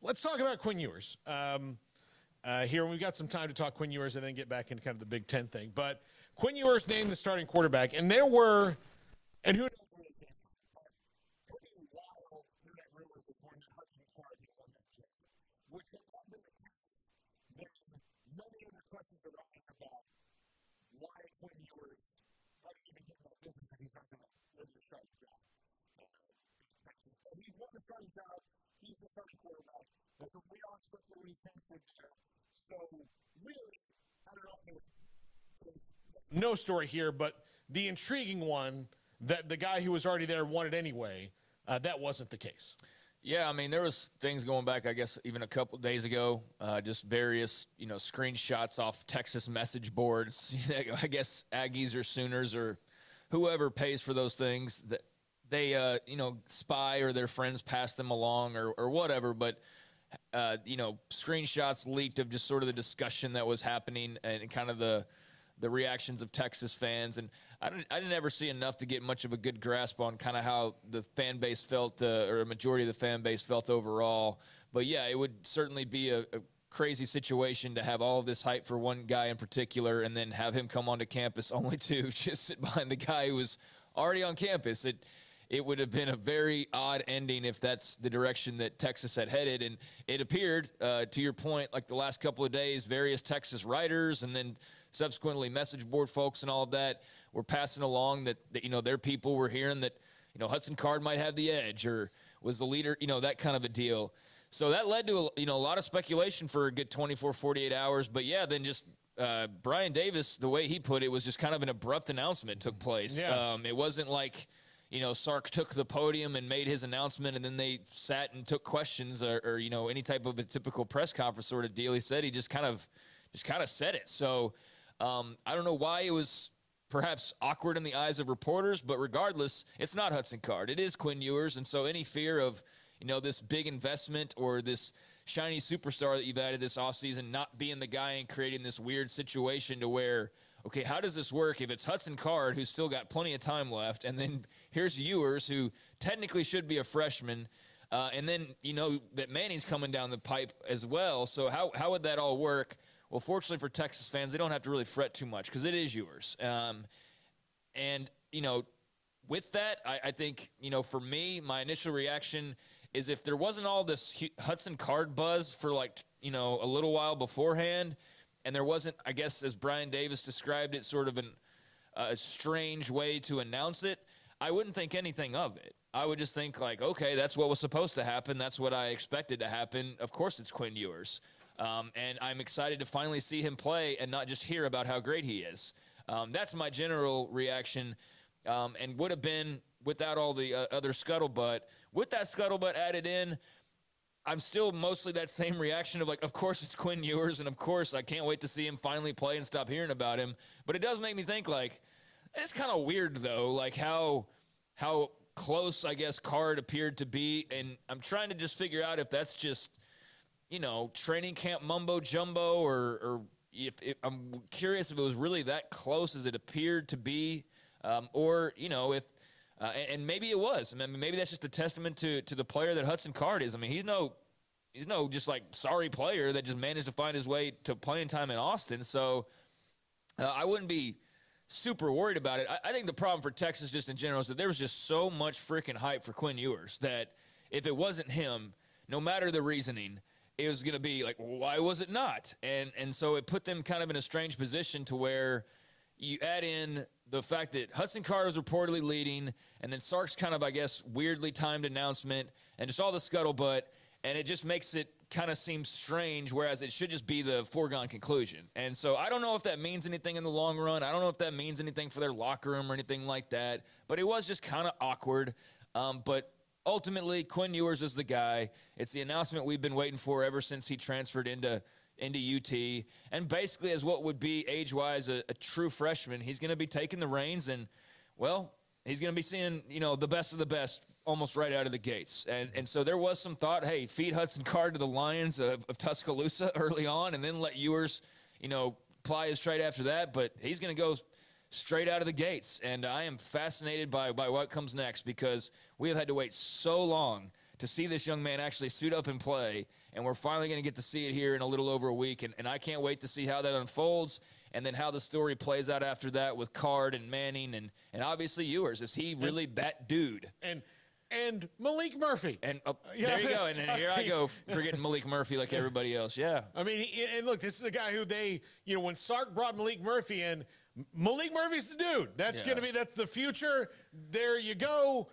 Let's talk about Quinn Ewers. Here, we've got some time to talk Quinn Ewers and then get back into kind of the Big Ten thing. But Quinn Ewers named the starting quarterback, and there were, and who knows where they came from, but pretty wild internet rumors of when Hudson Card won that game, which had not been the case. There's many other questions around about why Quinn Ewers, how did he even get in that business if he's not going to win the starting job? He's won the starting job. He's the starting quarterback. And so we all expect to really change things there. So, really, I don't know if there's no story here, but the intriguing one that the guy who was already there wanted anyway, that wasn't the case. Yeah, I mean, there was things going back, I guess, even a couple days ago, just various, screenshots off Texas message boards. I guess Aggies or Sooners or whoever pays for those things, that they, spy or their friends pass them along or whatever, but screenshots leaked of just sort of the discussion that was happening and kind of the reactions of Texas fans. And I didn't ever see enough to get much of a good grasp on kind of how the fan base felt, or a majority of the fan base felt overall. But yeah, it would certainly be a crazy situation to have all of this hype for one guy in particular and then have him come onto campus only to just sit behind the guy who was already on campus. It would have been a very odd ending if that's the direction that Texas had headed. And it appeared, to your point, like the last couple of days, various Texas writers and then subsequently message board folks and all of that were passing along that their people were hearing that, Hudson Card might have the edge or was the leader, that kind of a deal. So that led to, a lot of speculation for a good 24, 48 hours. But, yeah, then just Brian Davis, the way he put it, was just kind of an abrupt announcement took place. Yeah. It wasn't like – Sark took the podium and made his announcement, and then they sat and took questions or any type of a typical press conference sort of deal. He said he just kind of said it. So I don't know why it was perhaps awkward in the eyes of reporters, but regardless, it's not Hudson Card. It is Quinn Ewers, and so any fear of this big investment or this shiny superstar that you've added this offseason not being the guy and creating this weird situation to where, okay, how does this work if it's Hudson Card, who's still got plenty of time left, and then here's Ewers, who technically should be a freshman, and then, that Manning's coming down the pipe as well. So how would that all work? Well, fortunately for Texas fans, they don't have to really fret too much because it is Ewers. And, with that, I think, for me, my initial reaction is if there wasn't all this Hudson Card buzz for, a little while beforehand, and there wasn't, I guess, as Brian Davis described it, sort of a strange way to announce it, I wouldn't think anything of it. I would just think okay, that's what was supposed to happen. That's what I expected to happen. Of course it's Quinn Ewers. And I'm excited to finally see him play and not just hear about how great he is. That's my general reaction, and would have been without all the other scuttlebutt. With that scuttlebutt added in, I'm still mostly that same reaction of of course it's Quinn Ewers, and of course I can't wait to see him finally play and stop hearing about him. But it does make me think it's kind of weird though, how close I guess Card appeared to be, and I'm trying to just figure out if that's just training camp mumbo jumbo, or if I'm curious if it was really that close as it appeared to be, or if. And maybe it was. I mean, maybe that's just a testament to the player that Hudson Card is. I mean, he's no just sorry player that just managed to find his way to playing time in Austin. So I wouldn't be super worried about it. I think the problem for Texas just in general is that there was just so much freaking hype for Quinn Ewers that if it wasn't him, no matter the reasoning, it was going to be why was it not? And so it put them kind of in a strange position to where you add in the fact that Hudson Card was reportedly leading, and then Sark's kind of, I guess, weirdly timed announcement, and just all the scuttlebutt, and it just makes it kind of seem strange, whereas it should just be the foregone conclusion. And so I don't know if that means anything in the long run. I don't know if that means anything for their locker room or anything like that, but it was just kind of awkward. But ultimately, Quinn Ewers is the guy. It's the announcement we've been waiting for ever since he transferred into UT, and basically as what would be age-wise a true freshman, he's going to be taking the reins, and, well, he's going to be seeing, the best of the best almost right out of the gates. And so there was some thought, hey, feed Hudson Card to the Lions of Tuscaloosa early on and then let Ewers, ply his trade after that, but he's going to go straight out of the gates, and I am fascinated by what comes next because we have had to wait so long to see this young man actually suit up and play, and we're finally going to get to see it here in a little over a week, and I can't wait to see how that unfolds, and then how the story plays out after that with Card and Manning and obviously Ewers. Is he really that dude? And Malik Murphy. And there you go. And then here I go forgetting Malik Murphy like everybody else. Yeah. I mean, and look, this is a guy who when Sark brought Malik Murphy in, Malik Murphy's the dude. That's that's the future. There you go.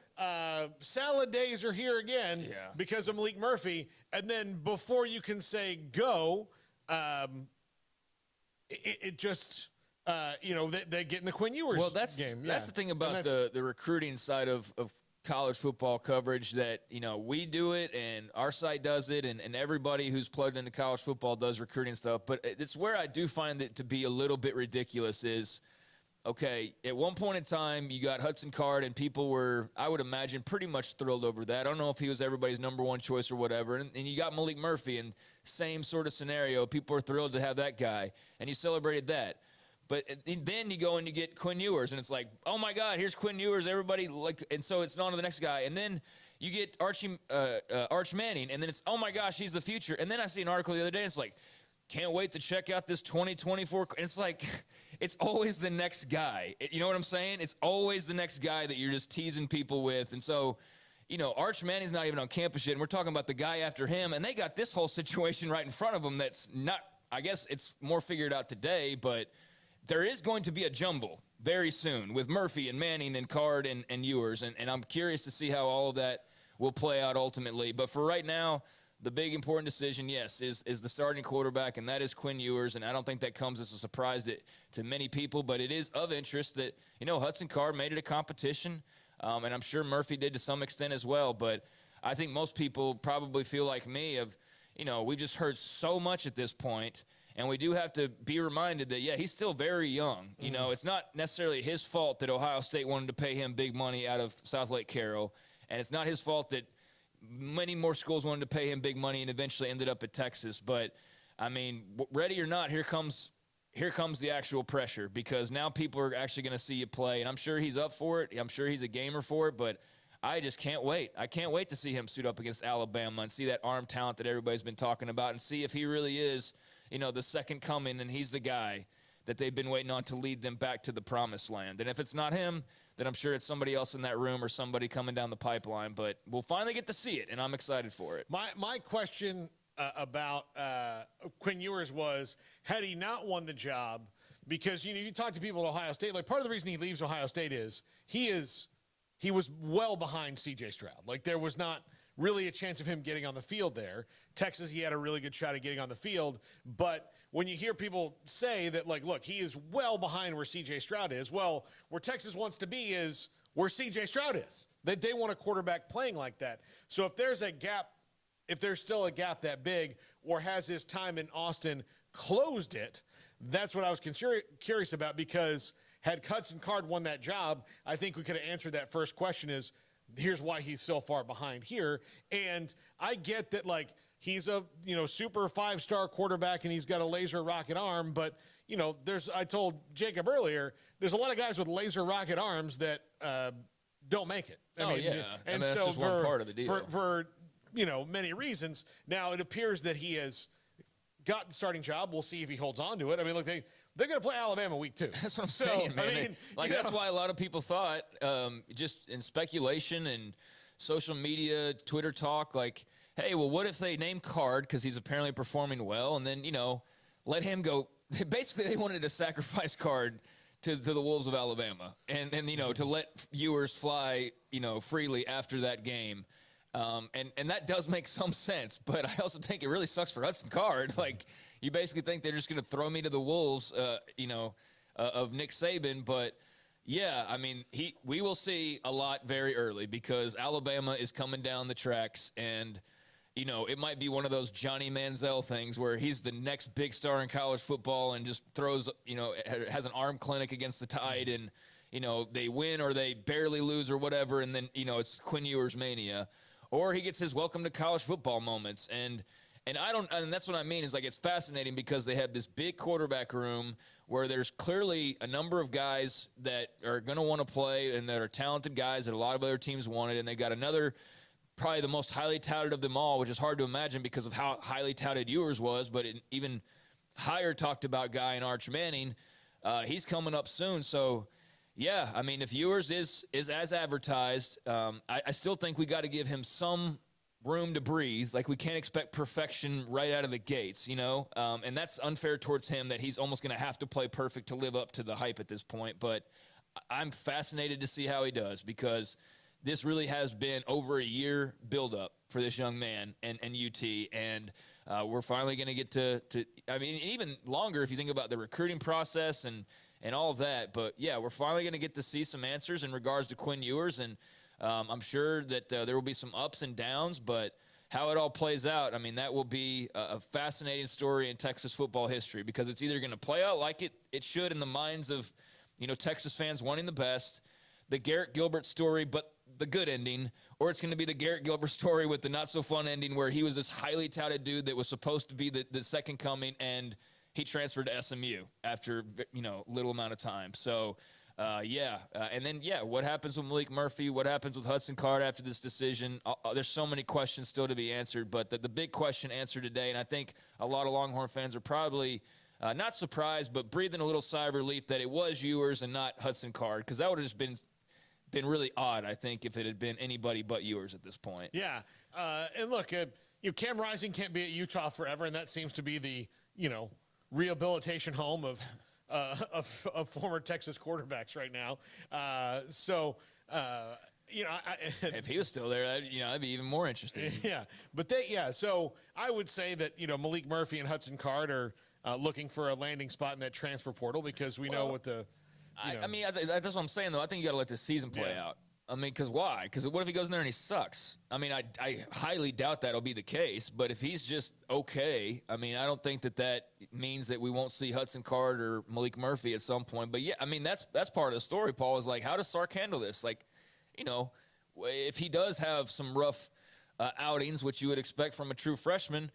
Salad days are here again because of Malik Murphy. And then before you can say go, they get in the Quinn Ewers game. That's the thing about the recruiting side of college football coverage, that we do it and our site does it, and everybody who's plugged into college football does recruiting stuff. But it's where I do find it to be a little bit ridiculous is, okay, at one point in time you got Hudson Card, and people were, I would imagine, pretty much thrilled over that. I don't know if he was everybody's number one choice or whatever, and you got Malik Murphy, and same sort of scenario, people are thrilled to have that guy, and you celebrated that. But then you go and you get Quinn Ewers, and it's like, oh my God, here's Quinn Ewers. Everybody and so it's on to the next guy. And then you get Arch Manning, and then it's, oh my gosh, he's the future. And then I see an article the other day, and it's like, can't wait to check out this 2024. And it's like, it's always the next guy. You know what I'm saying? It's always the next guy that you're just teasing people with. And so, Arch Manning's not even on campus yet, and we're talking about the guy after him, and they got this whole situation right in front of them that's not, I guess it's more figured out today, but there is going to be a jumble very soon with Murphy and Manning and Card and Ewers, and I'm curious to see how all of that will play out ultimately. But for right now, the big important decision, yes, is the starting quarterback, and that is Quinn Ewers, and I don't think that comes as a surprise to many people, but it is of interest that, Hudson Card made it a competition, and I'm sure Murphy did to some extent as well, but I think most people probably feel like me of, we've just heard so much at this point. And we do have to be reminded that, he's still very young. It's not necessarily his fault that Ohio State wanted to pay him big money out of South Lake Carroll. And it's not his fault that many more schools wanted to pay him big money and eventually ended up at Texas. But, I mean, ready or not, here comes the actual pressure, because now people are actually going to see you play. And I'm sure he's up for it. I'm sure he's a gamer for it. But I just can't wait. I can't wait to see him suit up against Alabama and see that arm talent that everybody's been talking about, and see if he really is – the second coming, and he's the guy that they've been waiting on to lead them back to the promised land. And if it's not him, then I'm sure it's somebody else in that room or somebody coming down the pipeline. But we'll finally get to see it, and I'm excited for it. My question about Quinn Ewers was, had he not won the job, because, you talk to people at Ohio State, like part of the reason he leaves Ohio State is he was well behind C.J. Stroud. Like there was not really a chance of him getting on the field there. Texas, he had a really good shot at getting on the field. But when you hear people say that, like, look, he is well behind where C.J. Stroud is, well, where Texas wants to be is where C.J. Stroud is. They want a quarterback playing like that. So if there's a gap, if there's still a gap that big, or has his time in Austin closed it, that's what I was curious about, because had Hudson Card won that job, I think we could have answered that first question is, here's why he's so far behind here. And I get that, like, he's a, super 5-star quarterback and he's got a laser rocket arm, but, I told Jacob earlier, there's a lot of guys with laser rocket arms that don't make it. And so that's just one part of the deal. For many reasons. Now it appears that he has got the starting job. We'll see if he holds on to it. I mean, look, they're going to play Alabama week 2. That's what I'm saying, man. That's why a lot of people thought, just in speculation and social media, Twitter talk, like, hey, well, what if they name Card because he's apparently performing well, and then, let him go. Basically, they wanted to sacrifice Card to the Wolves of Alabama and to let Ewers fly, freely after that game. And that does make some sense, but I also think it really sucks for Hudson Card. Like, you basically think they're just going to throw me to the wolves, of Nick Saban. But yeah, I mean, we will see a lot very early, because Alabama is coming down the tracks, and it might be one of those Johnny Manziel things where he's the next big star in college football and just throws, has an arm clinic against the Tide, and they win or they barely lose or whatever, and then it's Quinn Ewers mania. Or he gets his welcome to college football moments. And that's what I mean, is like, it's fascinating because they have this big quarterback room where there's clearly a number of guys that are going to want to play and that are talented guys that a lot of other teams wanted. And they got another probably the most highly touted of them all, which is hard to imagine because of how highly touted Ewers was, but an even higher talked about guy in Arch Manning, he's coming up soon. So, yeah, I mean, if Ewers is as advertised, I still think we got to give him some room to breathe. Like, we can't expect perfection right out of the gates, you know? And that's unfair towards him that he's almost going to have to play perfect to live up to the hype at this point. But I'm fascinated to see how he does, because this really has been over a year buildup for this young man and UT. And we're finally going to get to, I mean, even longer if you think about the recruiting process and all of that. But, yeah, we're finally going to get to see some answers in regards to Quinn Ewers. And I'm sure that there will be some ups and downs, but how it all plays out, I mean, that will be a fascinating story in Texas football history, because it's either going to play out like it should in the minds of, you know, Texas fans wanting the best, the Garrett Gilbert story, but the good ending, or it's going to be the Garrett Gilbert story with the not-so-fun ending where he was this highly touted dude that was supposed to be the second coming, and he transferred to SMU after, you know, little amount of time. So, and then, what happens with Malik Murphy? What happens with Hudson Card after this decision? There's so many questions still to be answered, but the big question answered today, and I think a lot of Longhorn fans are probably not surprised, but breathing a little sigh of relief that it was Ewers and not Hudson Card, because that would have just been really odd, I think, if it had been anybody but Ewers at this point. Yeah, and look, Cam Rising can't be at Utah forever, and that seems to be the, you know, rehabilitation home of former Texas quarterbacks right now. You know, if he was still there, that'd be even more interesting. Yeah, but so I would say that, you know, Malik Murphy and Hudson Card are looking for a landing spot in that transfer portal, because we know what the. I mean, that's what I'm saying, though. I think you got to let the season play out. I mean, because why? Because what if he goes in there and he sucks? I mean, I highly doubt that'll be the case. But if he's just okay, I mean, I don't think that means that we won't see Hudson Card or Malik Murphy at some point. But, yeah, I mean, that's part of the story, Paul, is like, how does Sark handle this? Like, you know, if he does have some rough outings, which you would expect from a true freshman,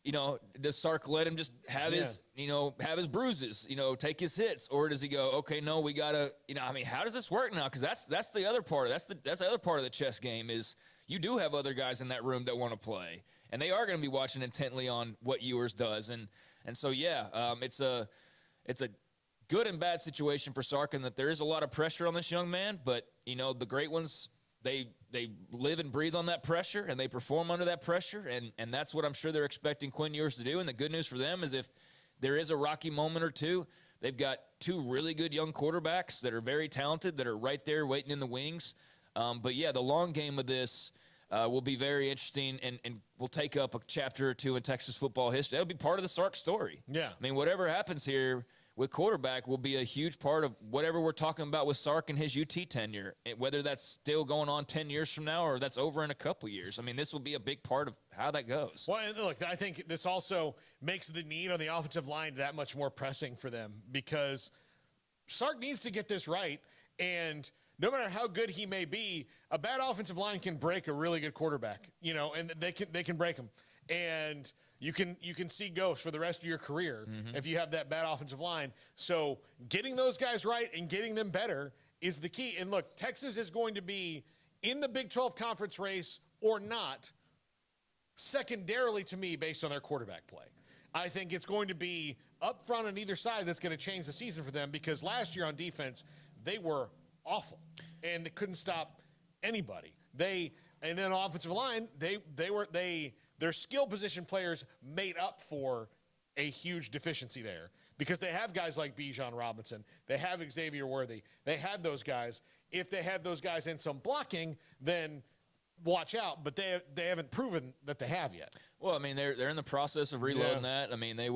you know, does Sark let him just have his bruises, you know, take his hits, or does he go, okay, no, we gotta, you know, I mean, how does this work now? Because that's the other part. That's the other part of the chess game, is you do have other guys in that room that want to play, and they are going to be watching intently on what Ewers does, and so it's a good and bad situation for Sark, and that there is a lot of pressure on this young man, but you know, the great ones, They live and breathe on that pressure, and they perform under that pressure, and that's what I'm sure they're expecting Quinn Ewers to do. And the good news for them is if there is a rocky moment or two, they've got two really good young quarterbacks that are very talented, that are right there waiting in the wings. But, yeah, the long game of this will be very interesting, and will take up a chapter or two in Texas football history. That'll be part of the Sark story. Yeah. I mean, whatever happens here with quarterback will be a huge part of whatever we're talking about with Sark and his UT tenure, whether that's still going on 10 years from now or that's over in a couple years. I mean, this will be a big part of how that goes. Well, and look, I think this also makes the need on the offensive line that much more pressing for them, because Sark needs to get this right, and no matter how good he may be, a bad offensive line can break a really good quarterback, you know, and they can break him. And you can see ghosts for the rest of your career if you have that bad offensive line. So getting those guys right and getting them better is the key. And look, Texas is going to be in the Big 12 conference race or not, secondarily to me, based on their quarterback play. I think it's going to be up front on either side that's going to change the season for them, because last year on defense, they were awful, and they couldn't stop anybody. And then offensive line, their skill position players made up for a huge deficiency there, because they have guys like Bijan Robinson. They have Xavier Worthy. They had those guys. If they had those guys in some blocking, then watch out. But they haven't proven that they have yet. Well, I mean, they're in the process of reloading that. I mean, they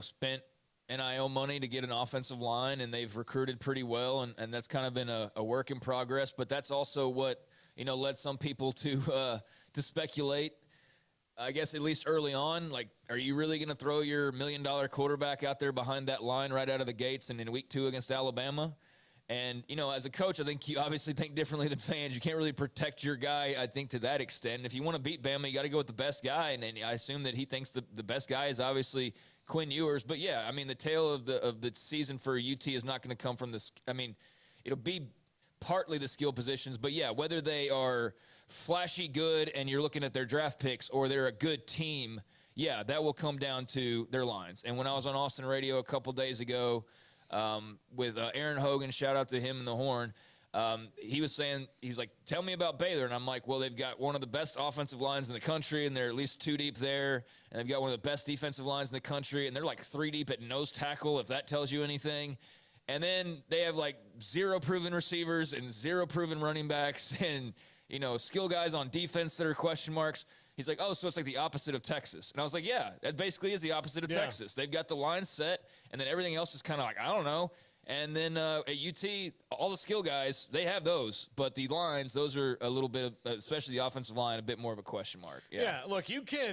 spent NIL money to get an offensive line, and they've recruited pretty well, and that's kind of been a work in progress. But that's also what, you know, led some people to speculate, I guess, at least early on, like, are you really going to throw your $1 million quarterback out there behind that line right out of the gates and in week 2 against Alabama? And, you know, as a coach, I think you obviously think differently than fans. You can't really protect your guy, I think, to that extent. If you want to beat Bama, you got to go with the best guy. And I assume that he thinks the best guy is obviously Quinn Ewers. But, yeah, I mean, the tale of the season for UT is not going to come from this. I mean, it'll be partly the skill positions. But, yeah, whether they are flashy good and you're looking at their draft picks or they're a good team, yeah, that will come down to their lines. And when I was on Austin Radio a couple days ago with Aaron Hogan, shout out to him and the Horn, he was saying, he's like, tell me about Baylor. And I'm like, well, they've got one of the best offensive lines in the country, and they're at least 2 deep there. And they've got one of the best defensive lines in the country, and they're like 3 deep at nose tackle, if that tells you anything. And then they have like 0 proven receivers and 0 proven running backs and, you know, skill guys on defense that are question marks. He's like, oh, so it's like the opposite of Texas. And I was like, yeah, that basically is the opposite of Texas. They've got the line set, and then everything else is kind of like, I don't know. And then at UT, all the skill guys, they have those. But the lines, those are a little bit of, especially the offensive line, a bit more of a question mark. Yeah, look, you can